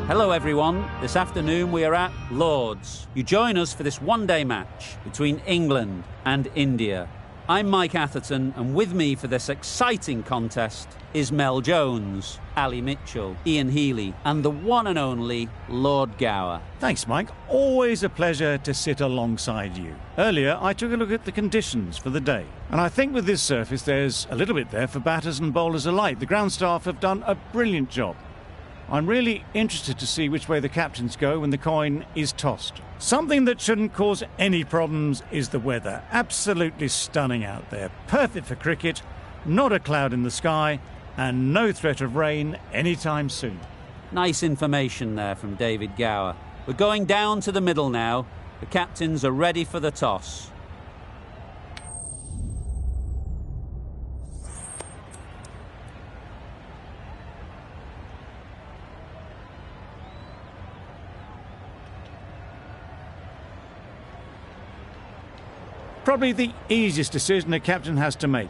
Hello everyone, this afternoon we are at Lord's. You join us for this one-day match between England and India. I'm Mike Atherton, and with me for this exciting contest is Mel Jones, Ali Mitchell, Ian Healy and the one and only Lord Gower. Thanks, Mike. Always a pleasure to sit alongside you. Earlier, I took a look at the conditions for the day, and I think with this surface there's a little bit there for batters and bowlers alike. The ground staff have done a brilliant job. I'm really interested to see which way the captains go when the coin is tossed. Something that shouldn't cause any problems is the weather. Absolutely stunning out there. Perfect for cricket, not a cloud in the sky, and no threat of rain anytime soon. Nice information there from David Gower. We're going down to the middle now. The captains are ready for the toss. Probably the easiest decision a captain has to make.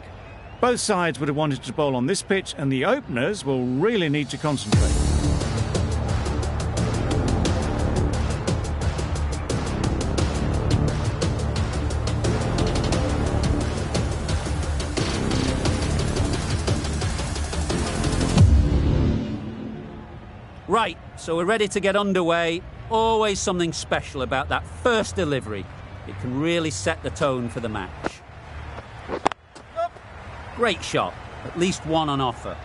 Both sides would have wanted to bowl on this pitch, and the openers will really need to concentrate. Right, so we're ready to get underway. Always something special about that first delivery. It can really set the tone for the match. Great shot, at least one on offer.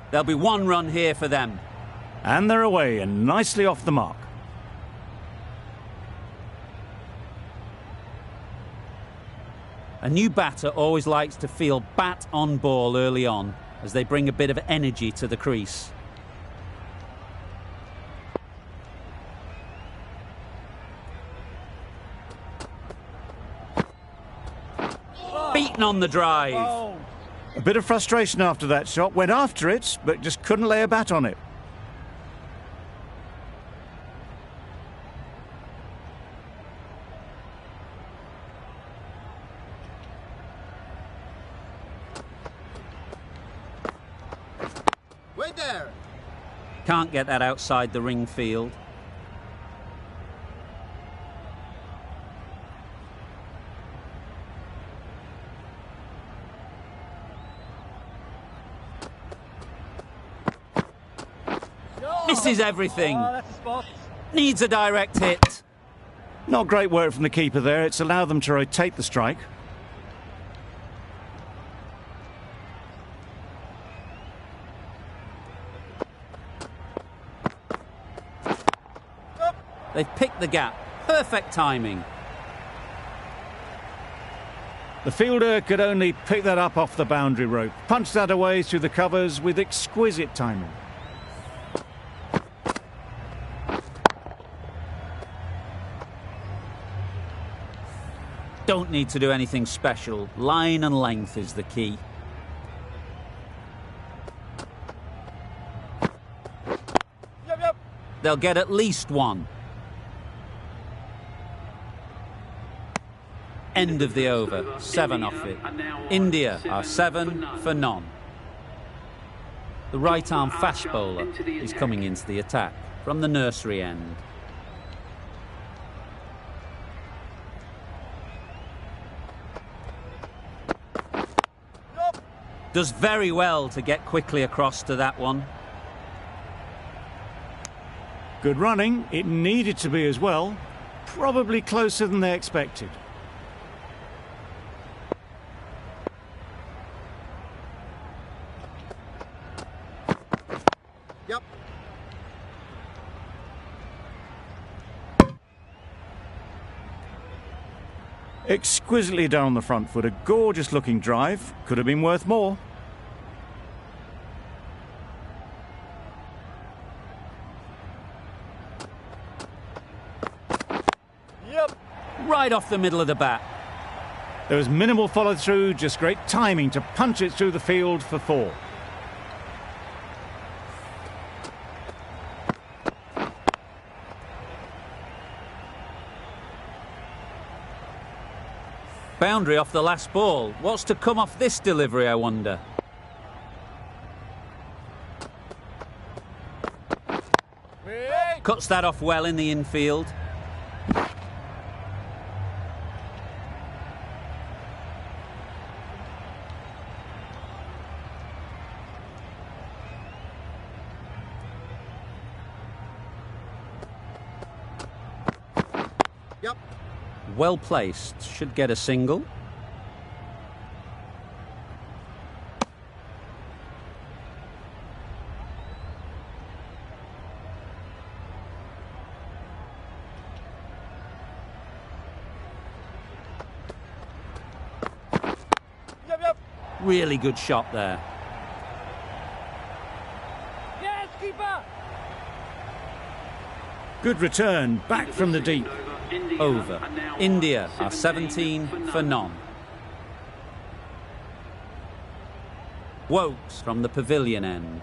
There'll be one run here for them. And they're away and nicely off the mark. A new batter always likes to feel bat on ball early on, as they bring a bit of energy to the crease. Beaten on the drive. A bit of frustration after that shot. Went after it, but just couldn't lay a bat on it. Wait there. Can't get that outside the ring field. Misses everything. Needs a direct hit. Not great work from the keeper there. It's allowed them to rotate the strike. They've picked the gap. Perfect timing. The fielder could only pick that up off the boundary rope. Punched that away through the covers with exquisite timing. Don't need to do anything special. Line and length is the key. They'll get at least one. End of the over. 7 off it. India are 7 for none. The right-arm fast bowler is coming into the attack from the nursery end. Does very well to get quickly across to that one. Good running. It needed to be as well. Probably closer than they expected. Yep. Exquisitely done on the front foot. A gorgeous looking drive. Could have been worth more. Yep. Right off the middle of the bat. There was minimal follow through, just great timing to punch it through the field for 4. Boundary off the last ball. What's to come off this delivery, I wonder? Cuts that off well in the infield. Yep. Well placed. Should get a single. Really good shot there. Yes, keeper. Good return, back from the deep. Over. India are 17 for none. Wokes from the pavilion end.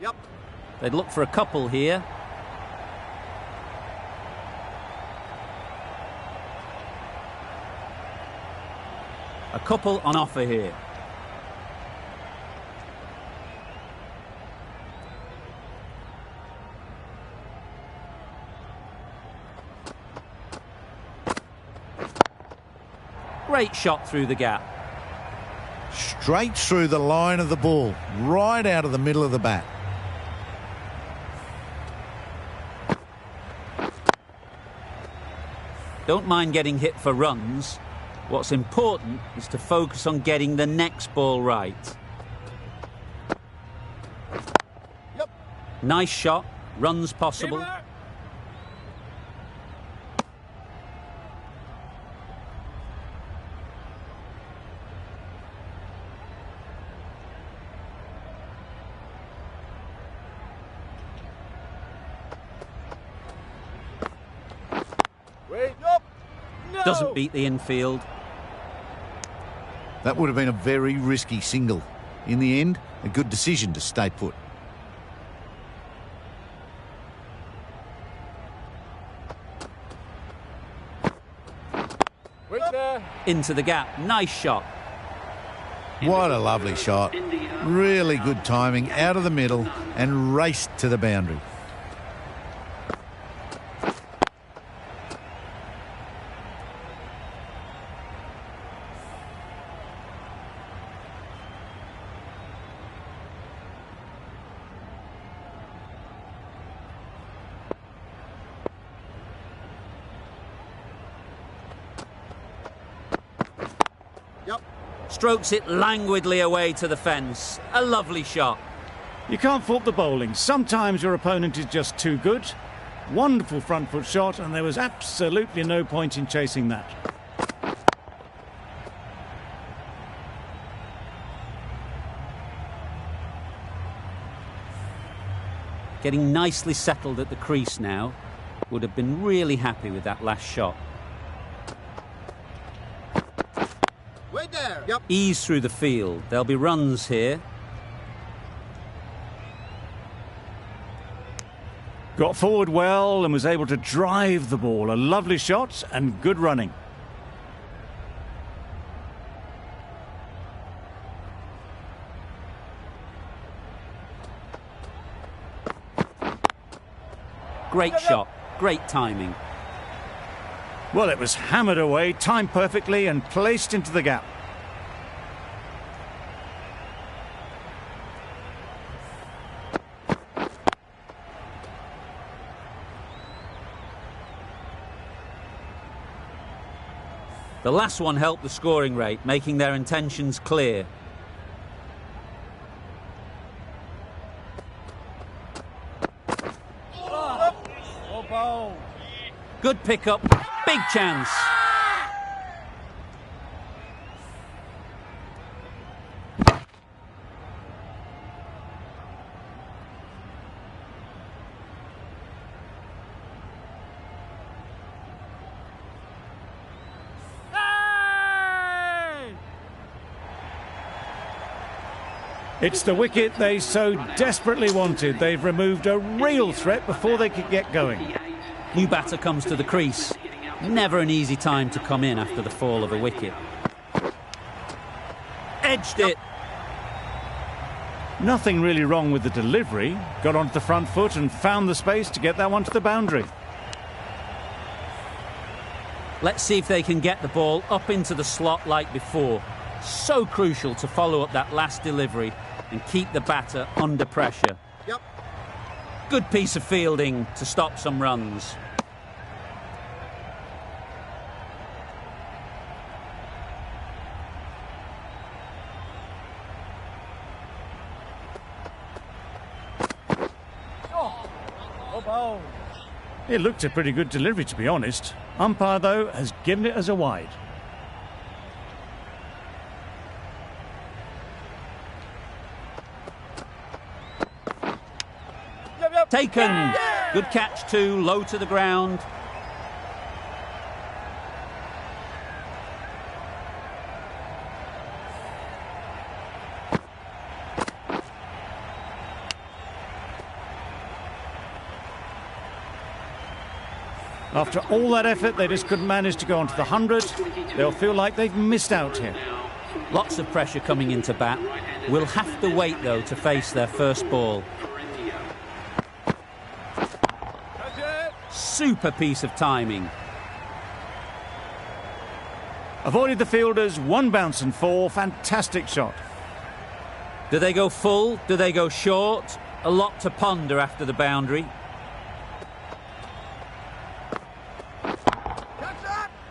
Yep. They'd look for a couple here. A couple on offer here. Great shot through the gap. Straight through the line of the ball, right out of the middle of the bat. Don't mind getting hit for runs. What's important is to focus on getting the next ball right. Yep. Nice shot. Runs possible. Keeper. Wait up. No. Doesn't beat the infield. That would have been a very risky single. In the end, a good decision to stay put. Wait there. Into the gap. Nice shot. What a lovely shot. Really good timing, out of the middle and raced to the boundary. Yep. Strokes it languidly away to the fence. A lovely shot. You can't fault the bowling. Sometimes your opponent is just too good. Wonderful front foot shot, and there was absolutely no point in chasing that. Getting nicely settled at the crease now. Would have been really happy with that last shot. Wait there. Yep. Ease through the field. There'll be runs here. Got forward well and was able to drive the ball. A lovely shot and good running. Great shot. Great timing. Well, it was hammered away, timed perfectly and placed into the gap. The last one helped the scoring rate, making their intentions clear. Good pickup, big chance. It's the wicket they so desperately wanted. They've removed a real threat before they could get going. New batter comes to the crease. Never an easy time to come in after the fall of a wicket. Edged it. Nothing really wrong with the delivery. Got onto the front foot and found the space to get that one to the boundary. Let's see if they can get the ball up into the slot like before. So crucial to follow up that last delivery and keep the batter under pressure. Yep. Good piece of fielding to stop some runs. It looked a pretty good delivery, to be honest. Umpire, though, has given it as a wide. Taken. Good catch too, low to the ground. After all that effort, they just couldn't manage to go onto the 100. They'll feel like they've missed out here. Lots of pressure coming into bat. Will have to wait, though, to face their first ball. Super piece of timing. Avoided the fielders, 1 bounce and 4. Fantastic shot. Do they go full? Do they go short? A lot to ponder after the boundary.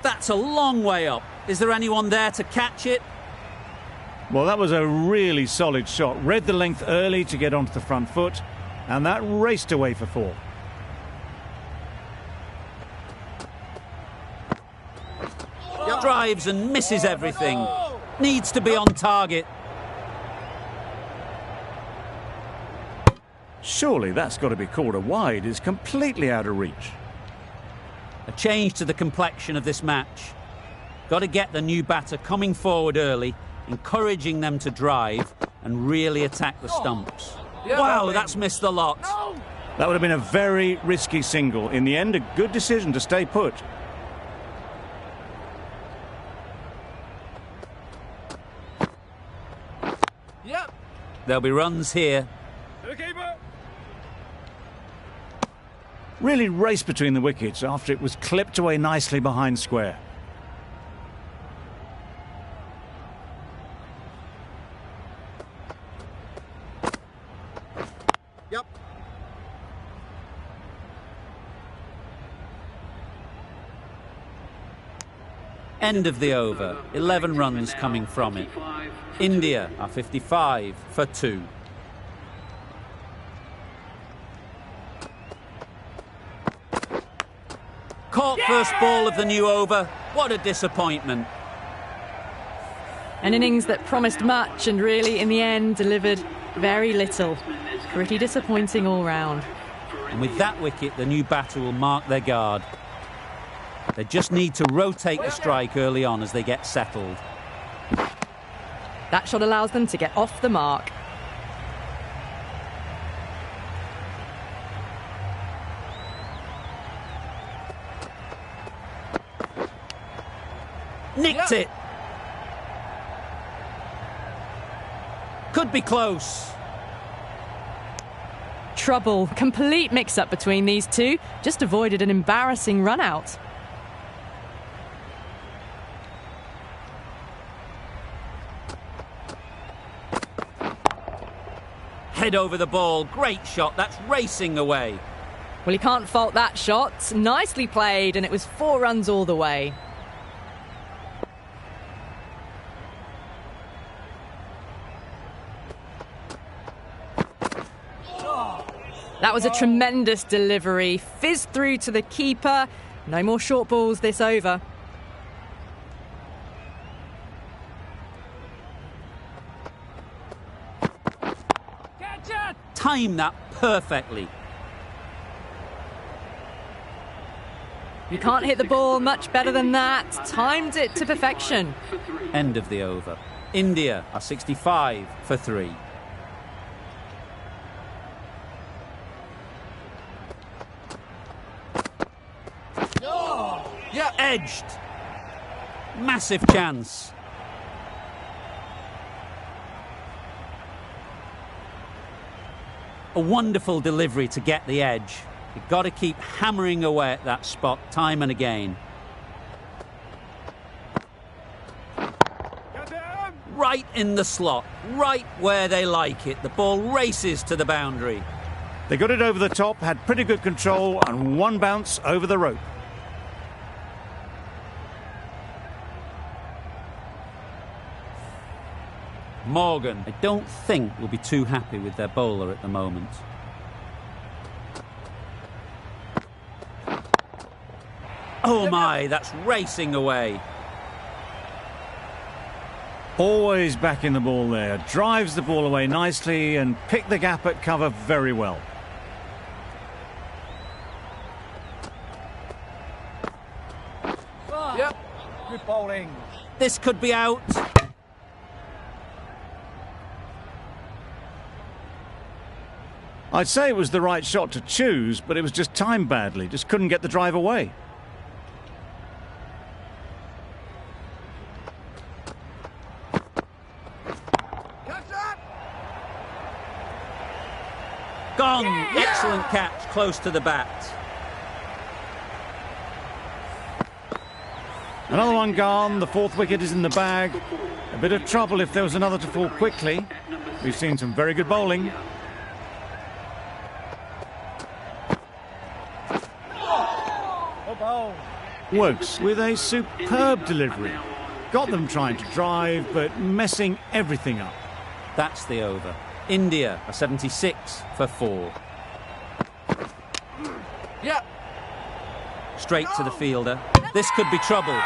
That's a long way up. Is there anyone there to catch it? Well, that was a really solid shot. Read the length early to get onto the front foot, and that raced away for 4. Drives and misses everything. Needs to be on target. Surely that's got to be called a wide. It's completely out of reach. A change to the complexion of this match. Got to get the new batter coming forward early, encouraging them to drive and really attack the stumps. Wow, that's missed the lot. That would have been a very risky single. In the end, a good decision to stay put. There'll be runs here. Really raced between the wickets after it was clipped away nicely behind square. Yep. End of the over. 11 runs coming from it. India are 55 for 2. Caught first ball of the new over. What a disappointment. An innings that promised much and really, in the end, delivered very little. Pretty disappointing all round. And with that wicket, the new batter will mark their guard. They just need to rotate the strike early on as they get settled. That shot allows them to get off the mark. Nicked it. Could be close. Trouble. Complete mix-up between these two. Just avoided an embarrassing run-out. Head over the ball. Great shot. That's racing away. Well, you can't fault that shot. Nicely played, and it was 4 runs all the way. That was a tremendous delivery. Fizzed through to the keeper. No more short balls this over. Timed that perfectly. You can't hit the ball much better than that. Timed it to perfection. End of the over. India are 65 for 3. edged. Massive chance. A wonderful delivery to get the edge. You've got to keep hammering away at that spot time and again. Right in the slot, right where they like it. The ball races to the boundary. They got it over the top, had pretty good control, and one bounce over the rope. Morgan, I don't think will be too happy with their bowler at the moment. Oh my, that's racing away. Always back in the ball there. Drives the ball away nicely and picked the gap at cover very well. Yep. Good bowling. This could be out. I'd say it was the right shot to choose, but it was just timed badly. Just couldn't get the drive away. Gone. Yeah. Excellent catch, close to the bat. Another one gone. The fourth wicket is in the bag. A bit of trouble if there was another to fall quickly. We've seen some very good bowling. Woakes with a superb delivery. Got them trying to drive, but messing everything up. That's the over. India are 76 for 4. Yeah. Straight to the fielder. This could be trouble.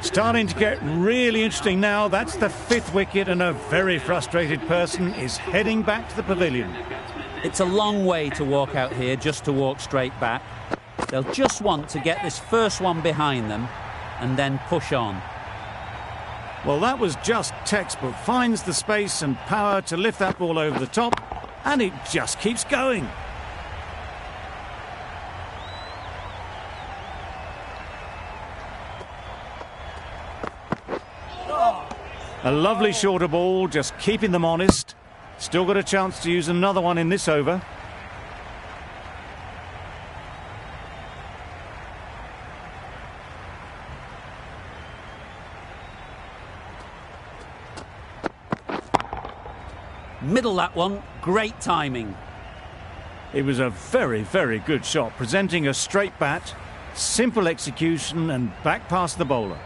Starting to get really interesting now. That's the fifth wicket, and a very frustrated person is heading back to the pavilion. It's a long way to walk out here just to walk straight back. They'll just want to get this first one behind them and then push on. Well, that was just textbook. Finds the space and power to lift that ball over the top, and it just keeps going. A lovely shorter ball, just keeping them honest. Still got a chance to use another one in this over. Middle that one, great timing. It was a very, very good shot, presenting a straight bat, simple execution and back past the bowler.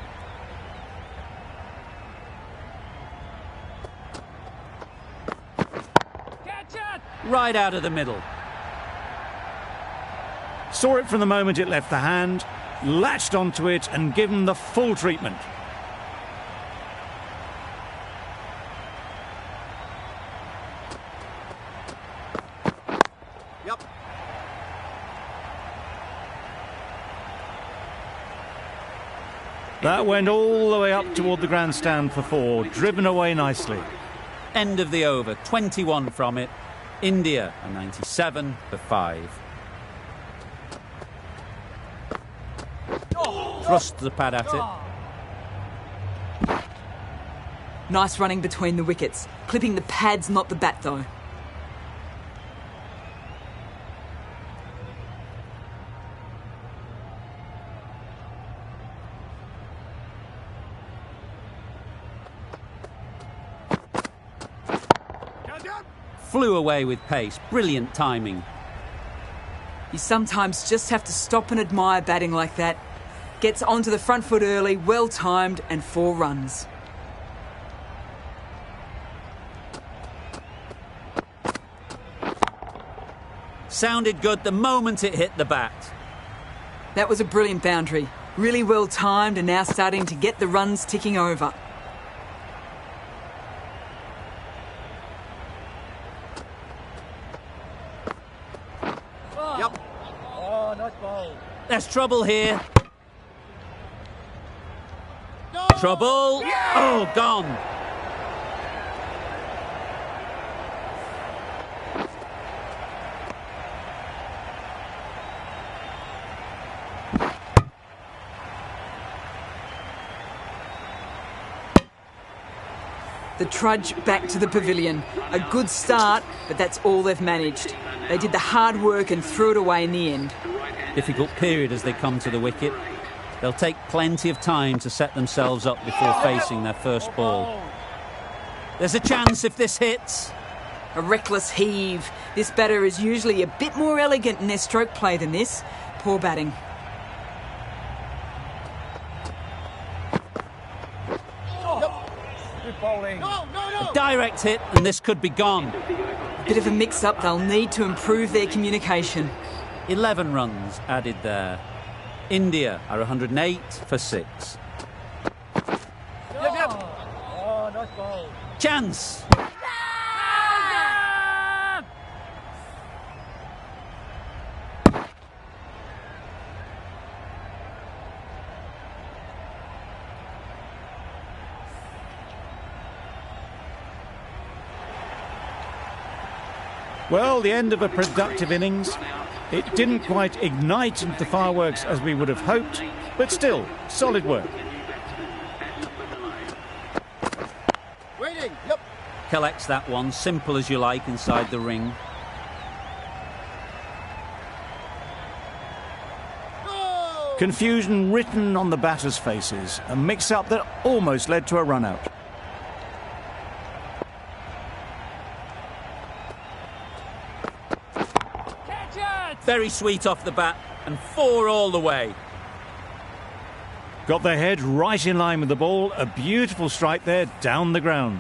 Right out of the middle. Saw it from the moment it left the hand, latched onto it and given the full treatment. Yep. That went all the way up toward the grandstand for 4, driven away nicely. End of the over, 21 from it. India are 97 for 5. Thrust the pad at it. Nice running between the wickets. Clipping the pads, not the bat, though. Flew away with pace. Brilliant timing. You sometimes just have to stop and admire batting like that. Gets onto the front foot early, well timed, and 4 runs. Sounded good the moment it hit the bat. That was a brilliant boundary. Really well timed and now starting to get the runs ticking over. Yep. Oh, nice ball. There's trouble here. Trouble. Oh, gone. The trudge back to the pavilion. A good start, but that's all they've managed. They did the hard work and threw it away in the end. Difficult period as they come to the wicket. They'll take plenty of time to set themselves up before facing their first ball. There's a chance if this hits. A reckless heave. This batter is usually a bit more elegant in their stroke play than this. Poor batting. Good bowling. A direct hit and this could be gone. Bit of a mix-up. They'll need to improve their communication. 11 runs added there. India are 108 for 6. Oh, nice bowl. Chance! Well, the end of a productive innings. It didn't quite ignite the fireworks as we would have hoped, but still, solid work. Waiting. Yep. Collects that one, simple as you like, inside the ring. Confusion written on the batters' faces, a mix-up that almost led to a run-out. Very sweet off the bat, and 4 all the way. Got their head right in line with the ball, a beautiful strike there down the ground.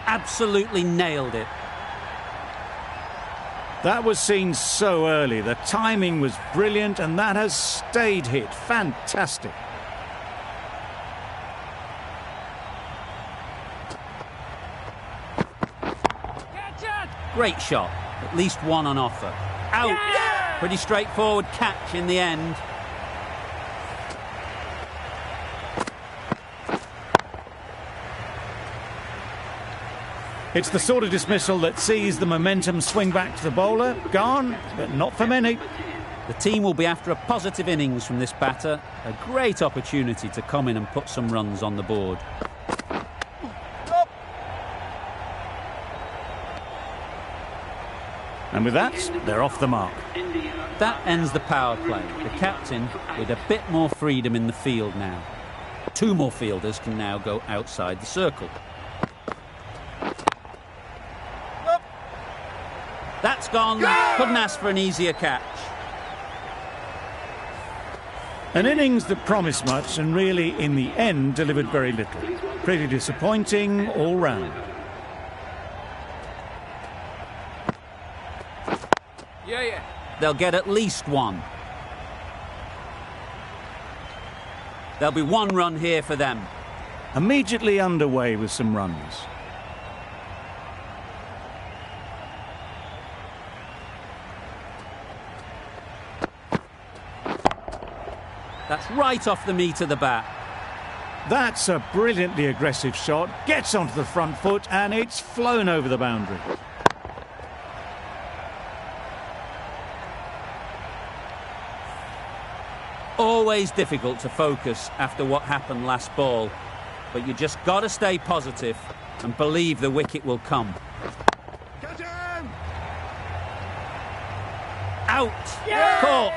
Absolutely nailed it. That was seen so early, the timing was brilliant, and that has stayed hit. Fantastic. Great shot. At least one on offer. Out. Yeah! Pretty straightforward catch in the end. It's the sort of dismissal that sees the momentum swing back to the bowler. Gone, but not for many. The team will be after a positive innings from this batter. A great opportunity to come in and put some runs on the board. And with that, they're off the mark. That ends the power play. The captain with a bit more freedom in the field now. 2 more fielders can now go outside the circle. That's gone. Couldn't ask for an easier catch. An innings that promised much and really, in the end, delivered very little. Pretty disappointing all round. Yeah. They'll get at least 1. There'll be 1 run here for them. Immediately underway with some runs. That's right off the meat of the bat. That's a brilliantly aggressive shot. Gets onto the front foot and it's flown over the boundary. Always difficult to focus after what happened last ball, but you just got to stay positive and believe the wicket will come. Catch him! Out! Yeah! Caught!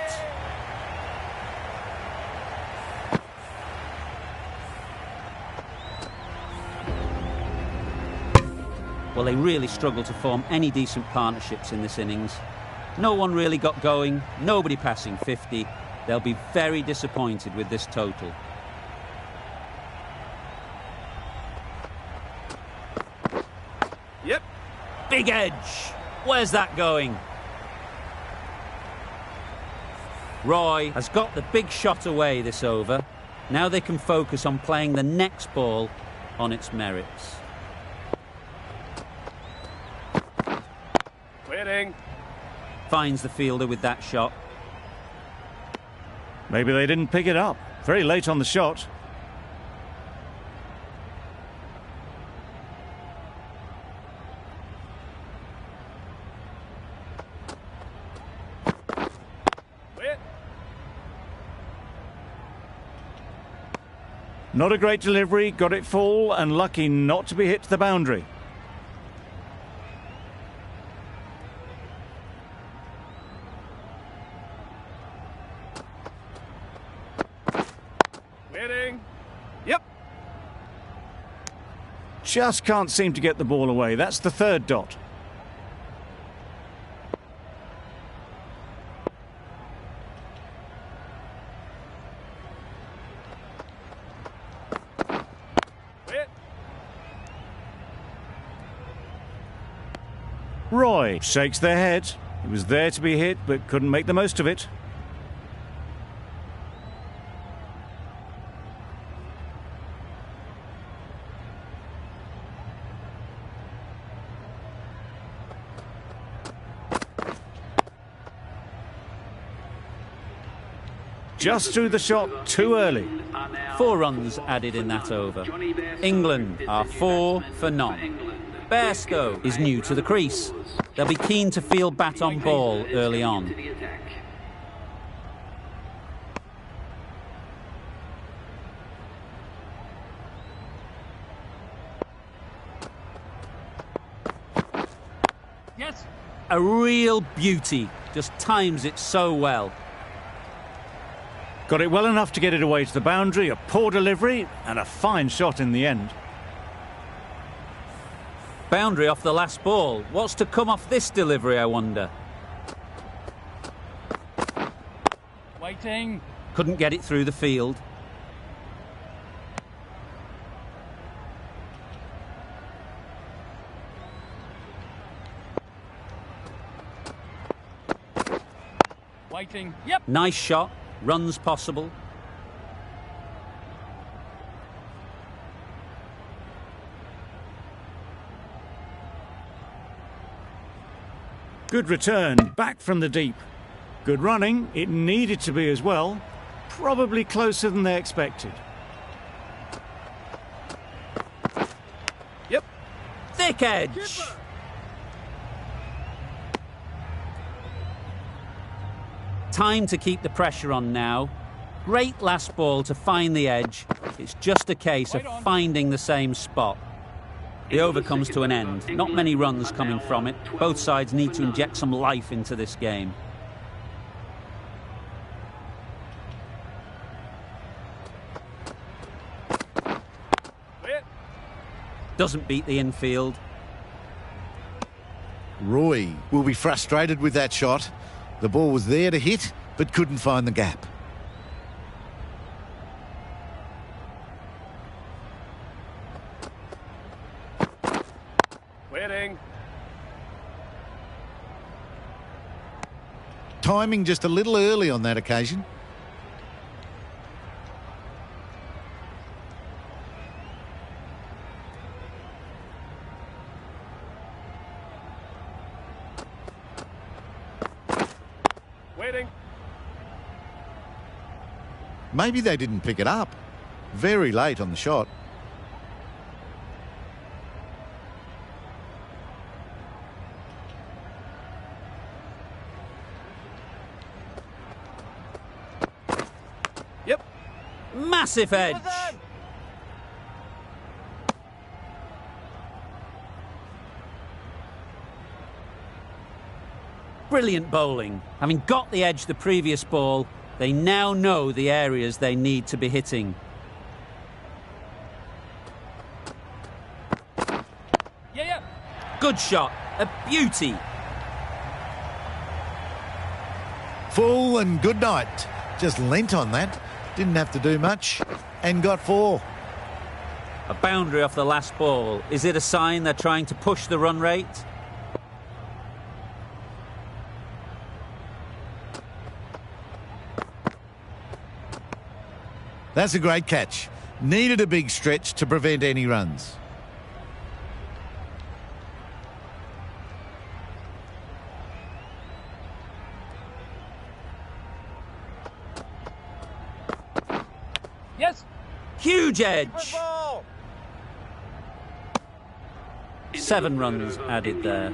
Well, they really struggled to form any decent partnerships in this innings. No one really got going, nobody passing 50. They'll be very disappointed with this total. Yep. Big edge. Where's that going? Roy has got the big shot away this over. Now they can focus on playing the next ball on its merits. Waiting. Finds the fielder with that shot. Maybe they didn't pick it up. Very late on the shot. Not a great delivery, got it full and lucky not to be hit to the boundary. Waiting. Yep. Just can't seem to get the ball away. That's the third dot. Roy shakes their head. He was there to be hit, but couldn't make the most of it. Just threw the shot too early. 4 runs added in that over. England are 4 for none. Bairstow is new to the crease. They'll be keen to field bat on ball early on. Yes. A real beauty, just times it so well. Got it well enough to get it away to the boundary, a poor delivery and a fine shot in the end. Boundary off the last ball. What's to come off this delivery, I wonder? Waiting. Couldn't get it through the field. Waiting. Yep. Nice shot. Runs possible. Good return, back from the deep. Good running, it needed to be as well. Probably closer than they expected. Yep. Thick edge. Time to keep the pressure on now. Great last ball to find the edge. It's just a case of finding the same spot. The over comes to an end. Not many runs coming from it. Both sides need to inject some life into this game. Doesn't beat the infield. Roy will be frustrated with that shot. The ball was there to hit, but couldn't find the gap. Waiting. Timing just a little early on that occasion. Waiting. Maybe they didn't pick it up. Very late on the shot. Yep. Massive edge. Brilliant bowling. Having got the edge the previous ball, they now know the areas they need to be hitting. Yeah. Good shot. A beauty. Full and good night. Just lent on that. Didn't have to do much and got 4. A boundary off the last ball. Is it a sign they're trying to push the run rate? That's a great catch. Needed a big stretch to prevent any runs. Yes. Huge edge. 7 runs added there.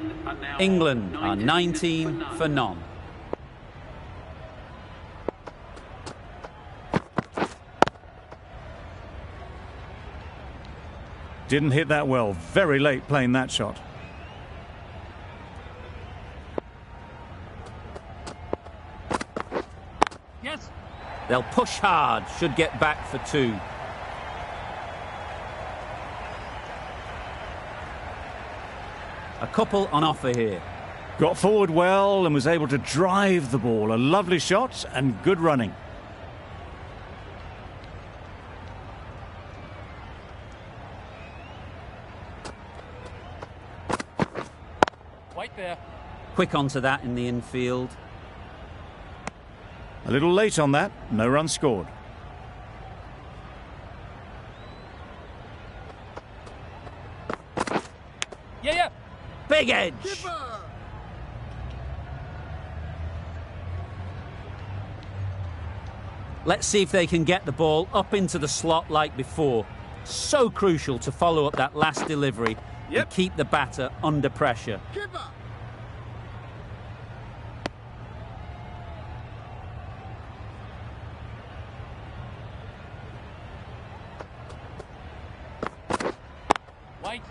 England are 19 for none. Didn't hit that well. Very late playing that shot. Yes. They'll push hard, should get back for 2. A couple on offer here. Got forward well and was able to drive the ball. A lovely shot and good running. White there. Quick onto that in the infield. A little late on that. No run scored. Yeah, yeah. Big edge. Let's see if they can get the ball up into the slot like before. So crucial to follow up that last delivery and keep the batter under pressure. White.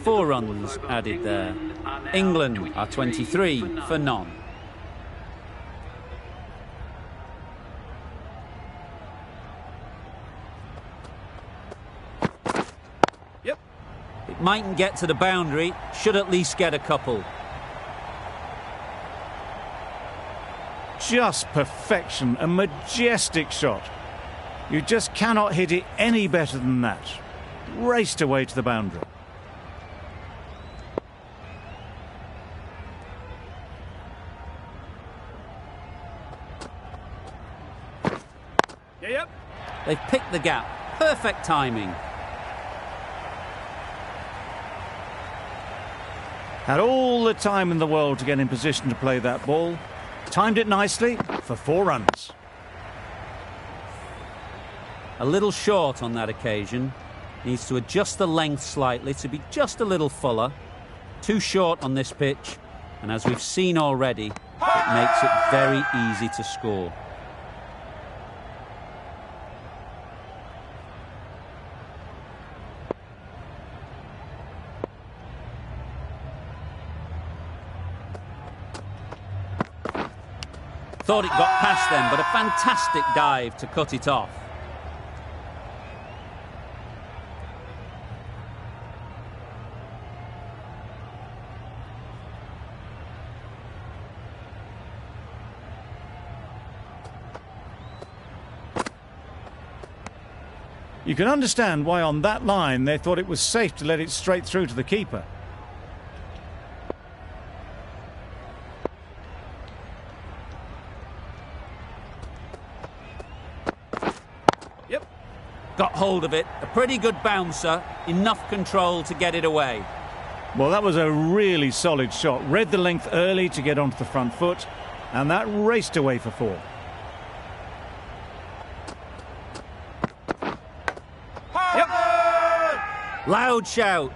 4 runs added there. England are 23 for none. Yep. It mightn't get to the boundary, should at least get a couple. Just perfection. A majestic shot. You just cannot hit it any better than that. Raced away to the boundary. Yeah, yep. They've picked the gap. Perfect timing. Had all the time in the world to get in position to play that ball. Timed it nicely for 4 runs. A little short on that occasion. Needs to adjust the length slightly to be just a little fuller. Too short on this pitch, and as we've seen already, it makes it very easy to score. Thought it got past them, but a fantastic dive to cut it off. You can understand why on that line they thought it was safe to let it straight through to the keeper. Yep. Got hold of it. A pretty good bouncer. Enough control to get it away. Well, that was a really solid shot. Read the length early to get onto the front foot, and that raced away for 4. Loud shout.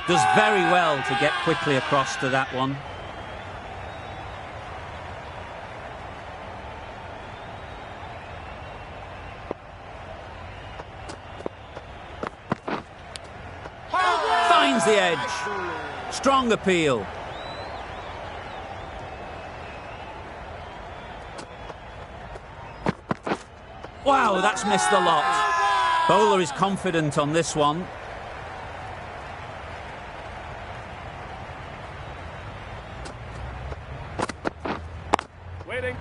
Does very well to get quickly across to that one. Finds the edge. Strong appeal. Wow, that's missed the lot. Bowler is confident on this one. Waiting.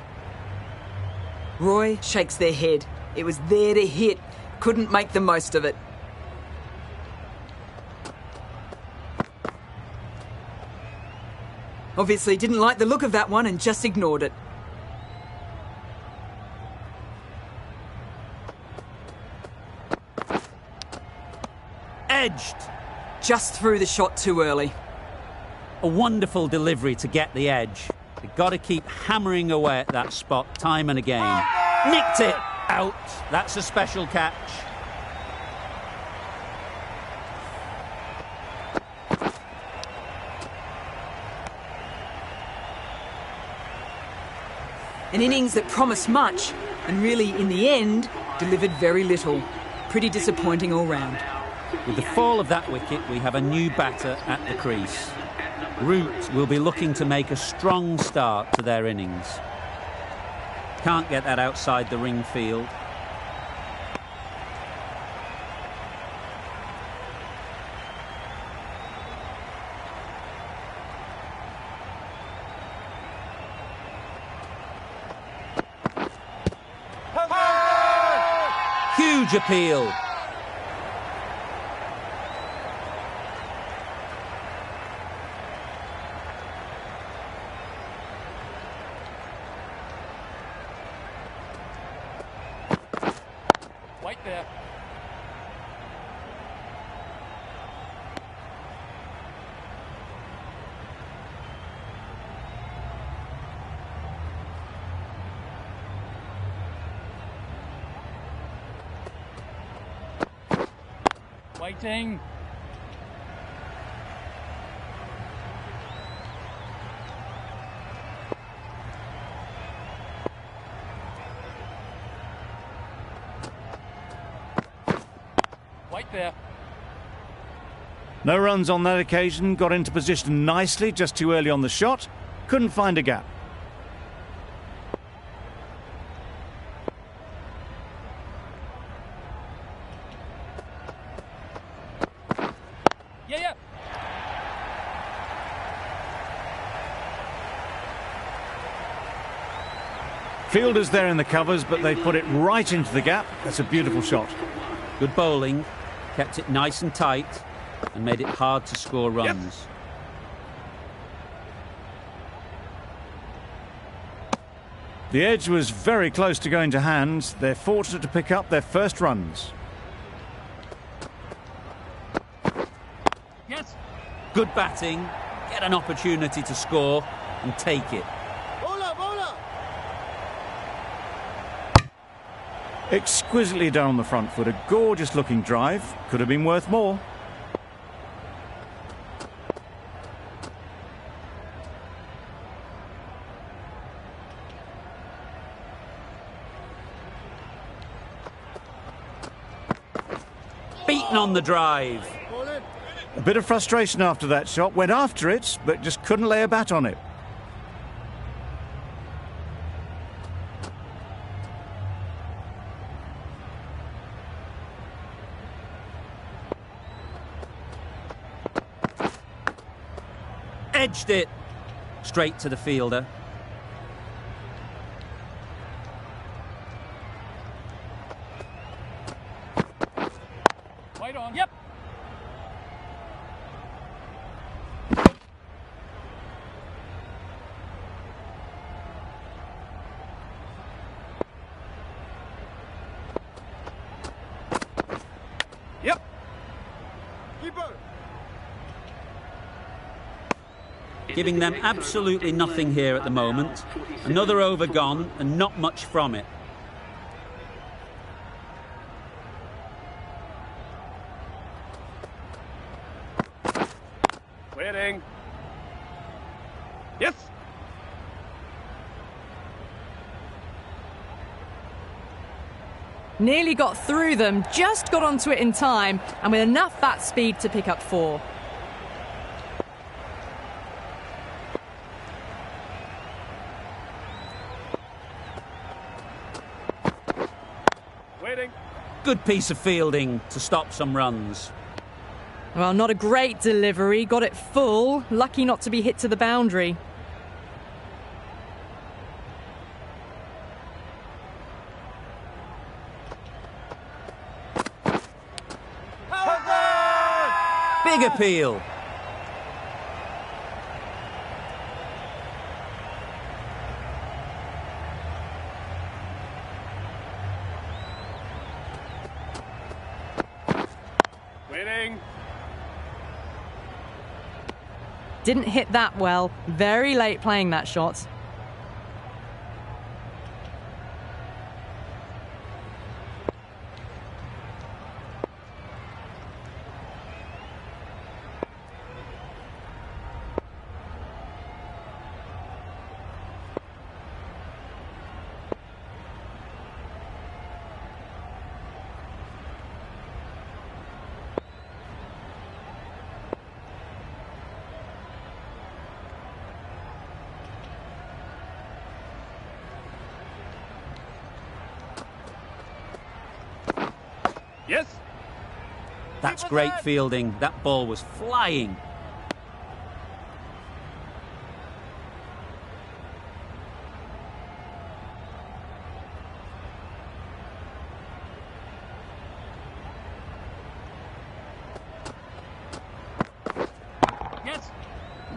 Roy shakes their head. It was there to hit. Couldn't make the most of it. Obviously didn't like the look of that one and just ignored it. Edged. Just threw the shot too early. A wonderful delivery to get the edge. They've got to keep hammering away at that spot time and again. Nicked it out. That's a special catch. An innings that promised much and really, in the end, delivered very little. Pretty disappointing all round. With the fall of that wicket, we have a new batter at the crease. Root will be looking to make a strong start to their innings. Can't get that outside the ring field. Huge appeal. Right there. Waiting. Right there. No runs on that occasion, got into position nicely, just too early on the shot. Couldn't find a gap. Yeah, yeah. Fielders there in the covers, but they put it right into the gap. That's a beautiful shot. Good bowling, kept it nice and tight and made it hard to score runs. The edge was very close to going to hand. They're fortunate to pick up their first runs. Yes. Good batting, get an opportunity to score and take it. Exquisitely done on the front foot. A gorgeous looking drive. Could have been worth more. Beaten on the drive. A bit of frustration after that shot. Went after it, but just couldn't lay a bat on it. Edged it straight to the fielder. Right on. Yep. Yep. Giving them absolutely nothing here at the moment. Another over gone and not much from it. Waiting. Yes. Nearly got through them, just got onto it in time, and with enough bat speed to pick up 4. Waiting. Good piece of fielding to stop some runs. Well, not a great delivery, got it full, lucky not to be hit to the boundary. Big appeal. Waiting. Didn't hit that well, very late playing that shot. Yes. That's great fielding. That ball was flying. Yes.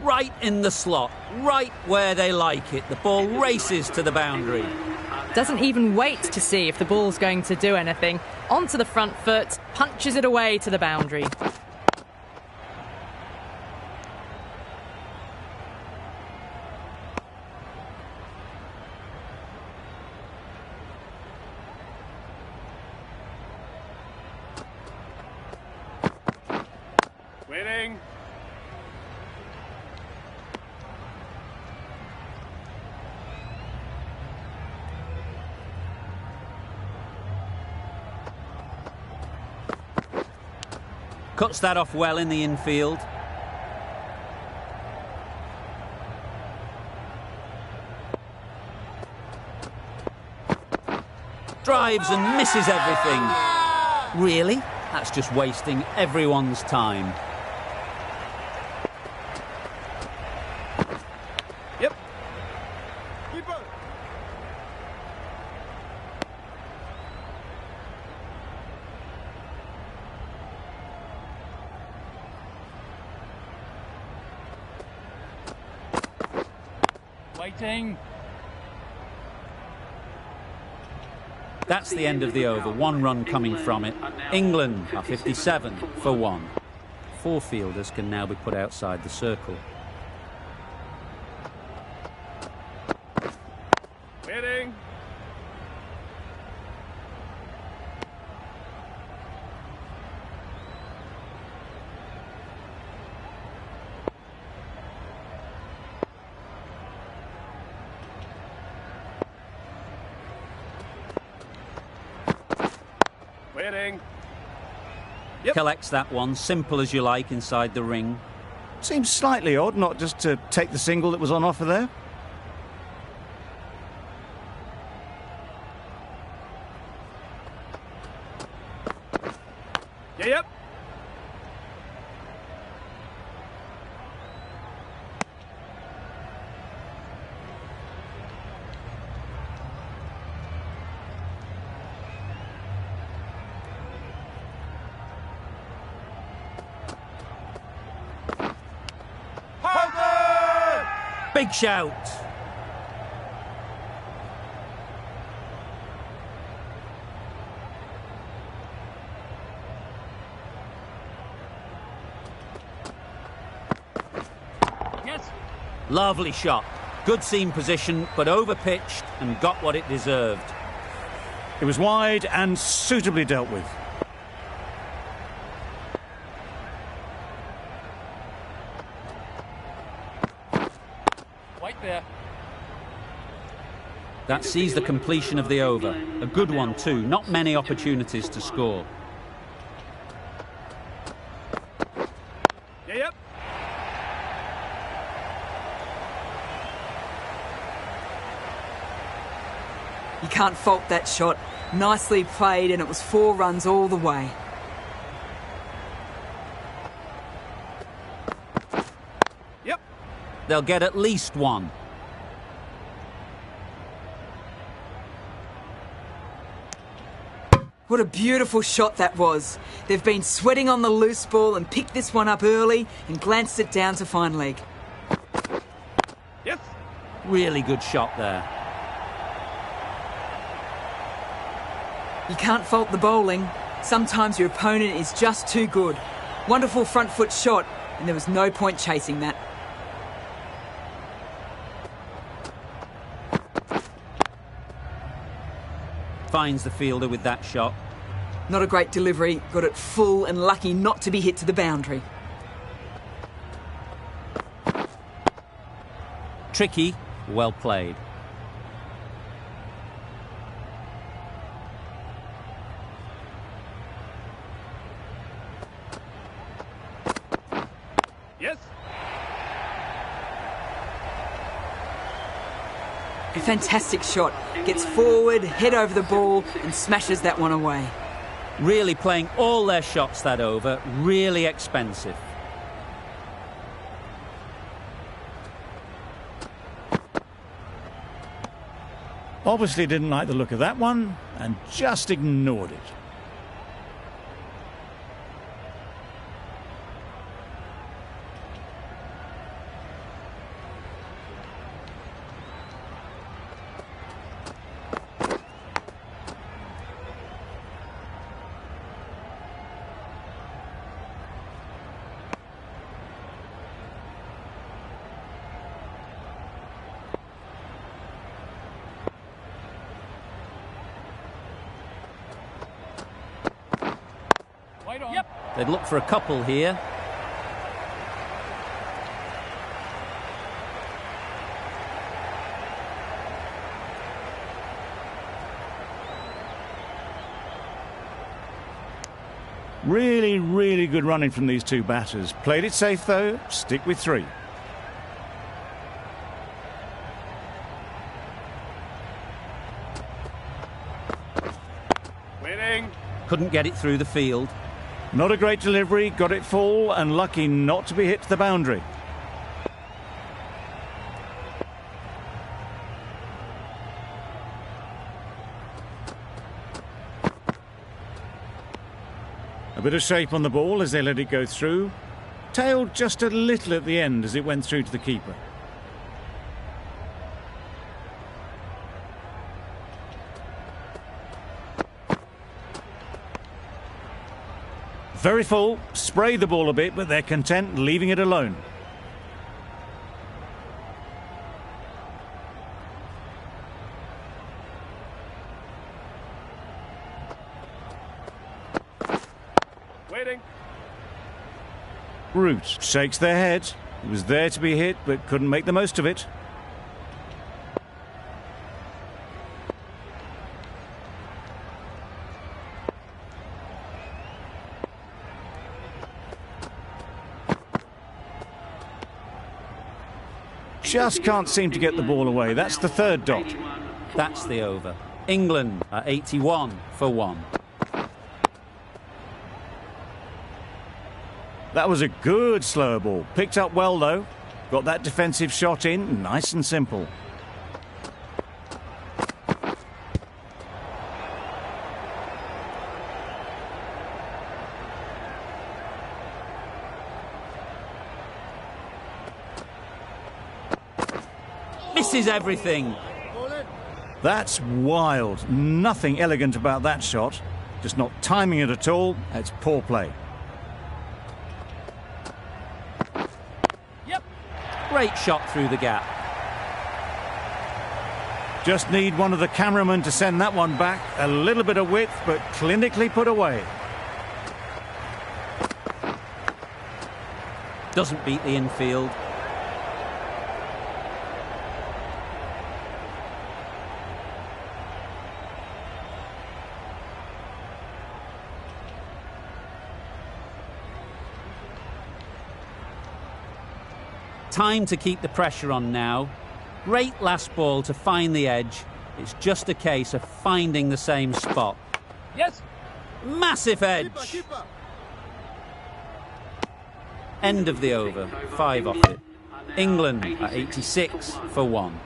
Right in the slot, right where they like it. The ball races to the boundary. Doesn't even wait to see if the ball's going to do anything. Onto the front foot, punches it away to the boundary. Winning. Cuts that off well in the infield. Drives and misses everything. Really? That's just wasting everyone's time. Yep. Waiting. That's the end of the over. 1 run coming from it. England are 57 for 1. 4 fielders can now be put outside the circle. Winning. Winning. Yep. Collects that one, simple as you like, inside the ring. Seems slightly odd not just to take the single that was on offer there. Yep. Big shout. Yes. Lovely shot. Good seam position, but over-pitched and got what it deserved. It was wide and suitably dealt with. Right there. That sees the completion of the over. A good one too. Not many opportunities to score. Yep. You can't fault that shot. Nicely played, and it was 4 runs all the way. Yep. They'll get at least 1. What a beautiful shot that was. They've been sweating on the loose ball and picked this one up early and glanced it down to fine leg. Yes. Really good shot there. You can't fault the bowling. Sometimes your opponent is just too good. Wonderful front foot shot, and there was no point chasing that. Finds the fielder with that shot. Not a great delivery, got it full and lucky not to be hit to the boundary. Tricky, well played. Yes. A fantastic shot. Gets forward, head over the ball, and smashes that one away. Really playing all their shots that over, really expensive. Obviously didn't like the look of that one and just ignored it. Wait on. Yep. They'd look for a couple here. Really, really good running from these two batters. Played it safe though, stick with 3. Waiting. Couldn't get it through the field. Not a great delivery, got it full and lucky not to be hit to the boundary. A bit of shape on the ball as they let it go through. Tailed just a little at the end as it went through to the keeper. Very full, sprayed the ball a bit, but they're content leaving it alone. Waiting. Root shakes their head. It was there to be hit, but couldn't make the most of it. Just can't seem to get the ball away. That's the 3rd dot. That's the over. England are 81 for 1. That was a good slower ball. Picked up well though. Got that defensive shot in, nice and simple. Misses everything. That's wild. Nothing elegant about that shot. Just not timing it at all. It's poor play. Yep. Great shot through the gap. Just need one of the cameramen to send that one back. A little bit of width, but clinically put away. Doesn't beat the infield. Time to keep the pressure on now. Great last ball to find the edge. It's just a case of finding the same spot. Yes. Massive edge. End of the over. 5 off it. England are 86 for 1.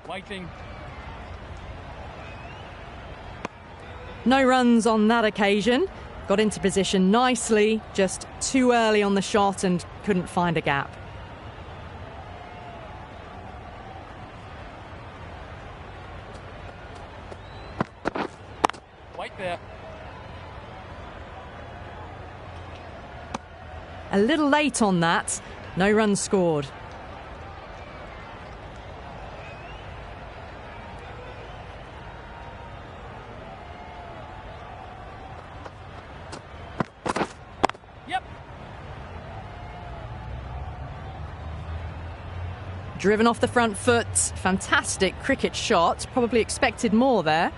Waiting. No runs on that occasion. Got into position nicely, just too early on the shot and couldn't find a gap. Wait there. A little late on that. No runs scored. Driven off the front foot. Fantastic cricket shot. Probably expected more there.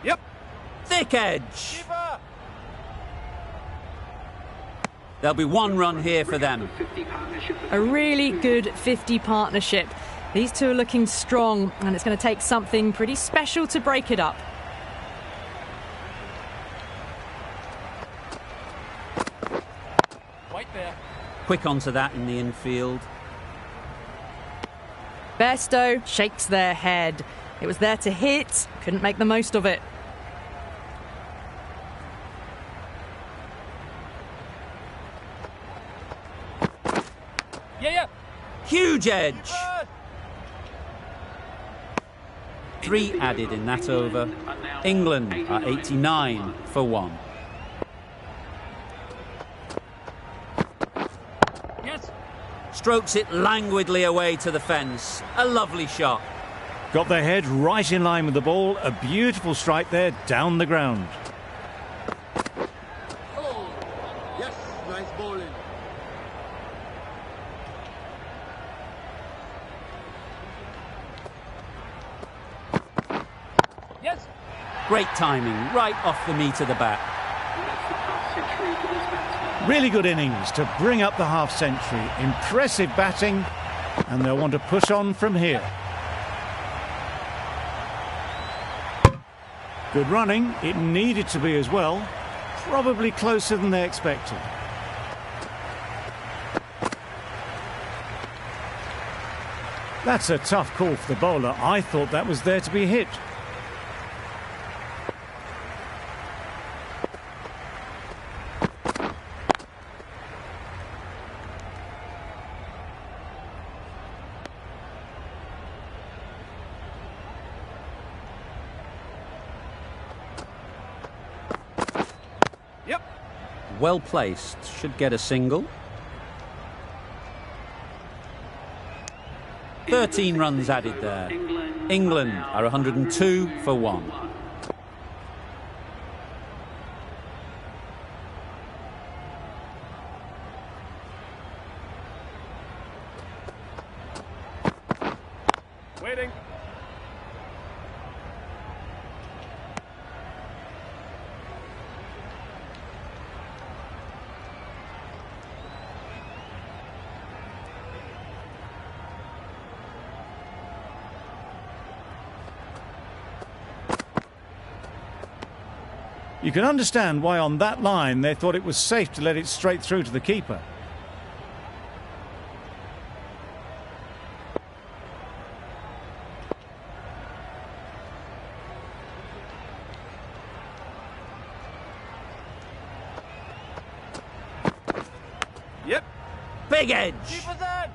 Yep. Thick edge. There'll be 1 run here for them. A really good 50 partnership. These two are looking strong, and it's going to take something pretty special to break it up. White there. Quick onto that in the infield. Bairstow shakes their head. It was there to hit, couldn't make the most of it. Yeah. Huge edge. 3 added in that over. England are 89 for 1. Yes. Strokes it languidly away to the fence. A lovely shot. Got their head right in line with the ball. A beautiful strike there down the ground. Yes, nice bowling. Yes. Great timing, right off the meat of the bat. Really good innings to bring up the half-century. Impressive batting, and they'll want to push on from here. Good running. It needed to be as well. Probably closer than they expected. That's a tough call for the bowler. I thought that was there to be hit. Yep. Well placed, should get a single. 13 runs added there. England are 102 for 1. Waiting. You can understand why on that line they thought it was safe to let it straight through to the keeper. Yep. Big edge. Keep us on.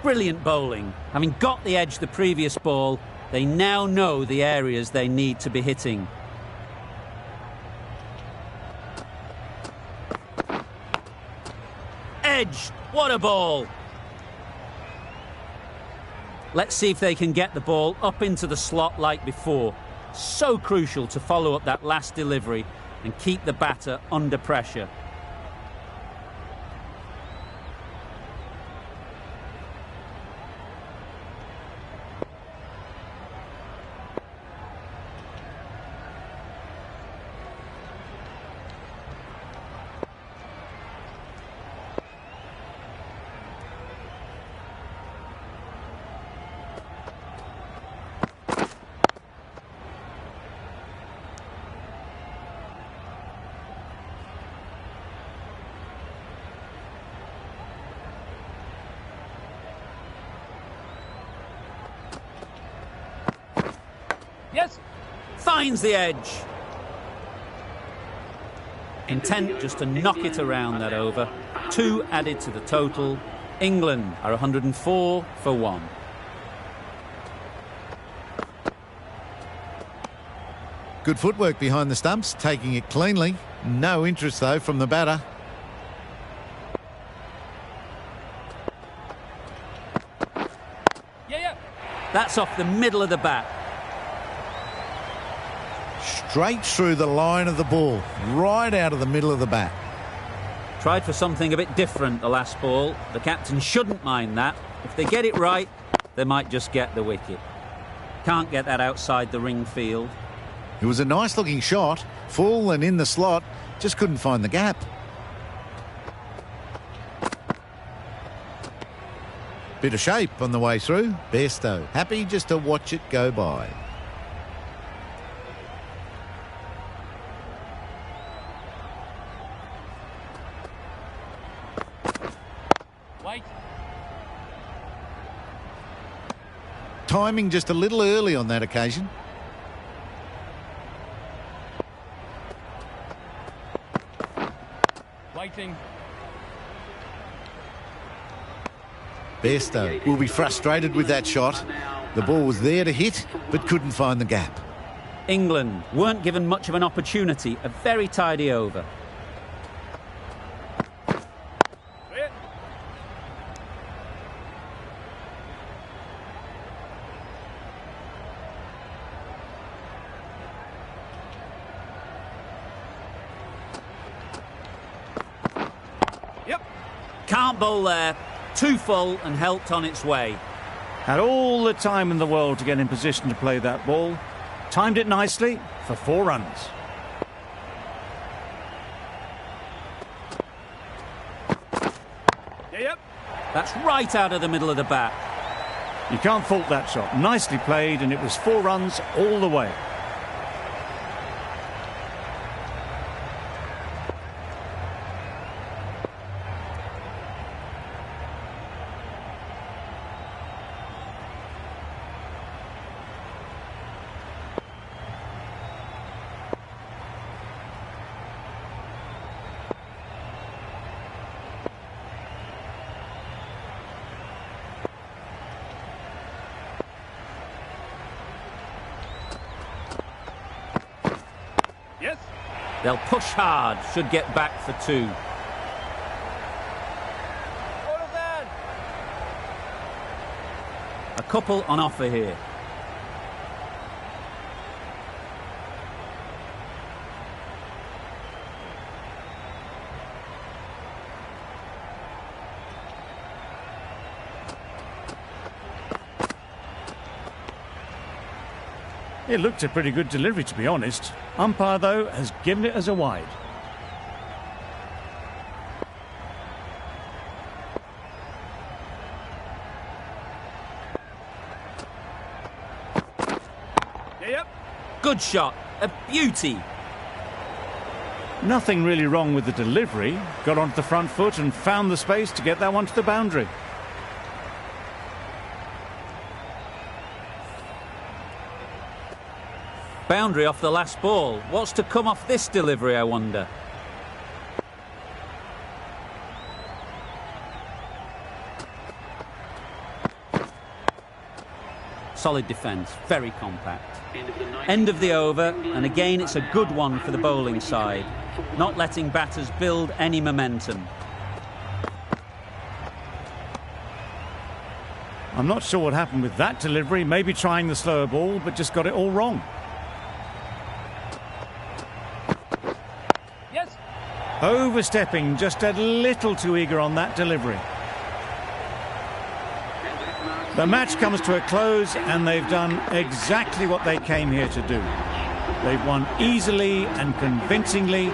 Brilliant bowling. Having got the edge the previous ball, they now know the areas they need to be hitting. Edge. What a ball. Let's see if they can get the ball up into the slot like before. So crucial to follow up that last delivery and keep the batter under pressure. Yes. Finds the edge. Intent just to knock it around that over. 2 added to the total. England are 104 for 1. Good footwork behind the stumps, taking it cleanly. No interest, though, from the batter. Yeah. That's off the middle of the bat. Straight through the line of the ball, right out of the middle of the bat. Tried for something a bit different the last ball. The captain shouldn't mind that. If they get it right, they might just get the wicket. Can't get that outside the ring field. It was a nice-looking shot, full and in the slot, just couldn't find the gap. Bit of shape on the way through. Bairstow happy just to watch it go by. Wait. Timing just a little early on that occasion. Waiting. Bairstow will be frustrated with that shot. The ball was there to hit, but couldn't find the gap. England weren't given much of an opportunity. A very tidy over. Clear. Yep. Can't bowl there. Too full and helped on its way. Had all the time in the world to get in position to play that ball. Timed it nicely for 4 runs. Yep. That's right out of the middle of the bat. You can't fault that shot. Nicely played, and it was 4 runs all the way. Yes. They'll push hard, should get back for 2. Order then. A couple on offer here. It looked a pretty good delivery, to be honest. Umpire, though, has given it as a wide. Yep. Good shot. A beauty. Nothing really wrong with the delivery. Got onto the front foot and found the space to get that one to the boundary. Boundary off the last ball. What's to come off this delivery, I wonder? Solid defence, very compact. End of the over, and again it's a good one for the bowling side. Not letting batters build any momentum. I'm not sure what happened with that delivery. Maybe trying the slower ball, but just got it all wrong. Yes. Overstepping, just a little too eager on that delivery. The match comes to a close, and they've done exactly what they came here to do. They've won easily and convincingly.